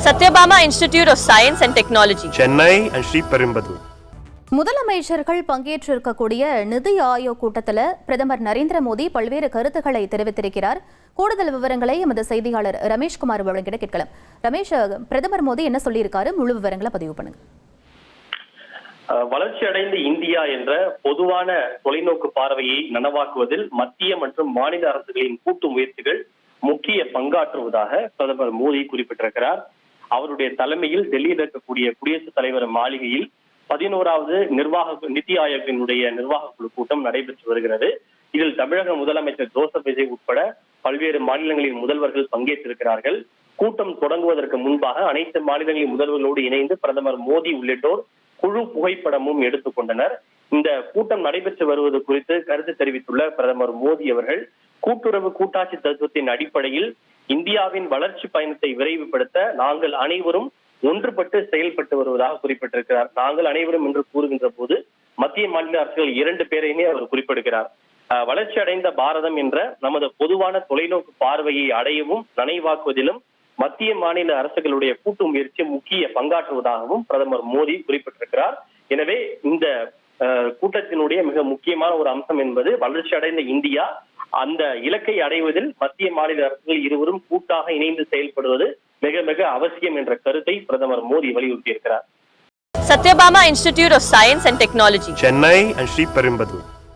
Satyabama Institute of Science and Technology, Chennai and Sriperumbudur. முதலமைச்சர்கள் பங்கேற்றிருக்கக்கூடிய நிதி ஆயோக் கூட்டத்தில் பிரதமர் நரேந்திர மோடி பல்வேறு கருத்துக்களை தெரிவித்திருக்கிறார். கூடுதல் விவரங்களை எமது செய்தியாளர் ரமேஷ்குமார் வழங்கிட கேட்கலாம். ரமேஷ், பிரதமர் மோடி என்ன சொல்லியிருக்காரு? முழு விவரங்களை பதிவு பண்ணுங்க. வளர்ச்சி அடைந்த இந்தியா என்ற பொதுவான தொலைநோக்கு பார்வையை நனவாக்குவதில் மத்திய மற்றும் மாநில அரசுகளின் கூட்டு முயற்சிகள் முக்கிய பங்காற்றுவதாக பிரதமர் மோடி குறிப்பிட்டிருக்கிறார். அவருடைய தலைமையில் டெல்லியில் இருக்கக்கூடிய குடியரசுத் தலைவர் மாளிகையில் 11வது நிதி ஆயோக்கினுடைய நிர்வாக குழு கூட்டம் நடைபெற்று வருகிறது. இதில் தமிழக முதலமைச்சர் ஜோசப் விஜய் உட்பட பல்வேறு மாநிலங்களின் முதல்வர்கள் பங்கேற்றிருக்கிறார்கள். கூட்டம் தொடங்குவதற்கு முன்பாக அனைத்து மாநிலங்களின் முதல்வர்களோடு இணைந்து பிரதமர் மோடி உள்ளிட்டோர் குழு புகைப்படமும் எடுத்துக் கொண்டனர். இந்த கூட்டம் நடைபெற்று வருவது குறித்து கருத்து தெரிவித்துள்ள பிரதமர் மோடி அவர்கள், கூட்டுறவு கூட்டாட்சி தத்துவத்தின் அடிப்படையில் இந்தியாவின் வளர்ச்சி பயணத்தை விரைவுபடுத்த நாங்கள் அனைவரும் ஒன்றுபட்டு செயல்பட்டு வருவதாக குறிப்பிட்டிருக்கிறார். நாங்கள் அனைவரும் என்று கூறுகின்ற போது மத்திய மாநில அரசுகள் 2 பேரையுமே அவர் குறிப்பிடுகிறார். வளர்ச்சி அடைந்த பாரதம் என்ற நமது பொதுவான தொலைநோக்கு பார்வையை அடையவும் நனைவாக்குவதிலும் மத்திய மாநில அரசுகளுடைய கூட்டு முயற்சி முக்கிய பங்காற்றுவதாகவும் பிரதமர் மோடி குறிப்பிட்டிருக்கிறார். எனவே இந்த கூட்டத்தினுடைய மிக முக்கியமான ஒரு அம்சம் என்பது வளர்ச்சி அடைந்த இந்தியா. அந்த இலக்கை அடைவதில் மத்திய மாநில அரசுகள் இருவரும் கூட்டாக இணைந்து செயல்படுவது மிக மிக அவசியம் என்ற கருத்தை பிரதமர் Modi வலியுறுத்தியிருக்கிறார். Satyabama Institute of Science and Technology, Chennai and Sriperumbudur.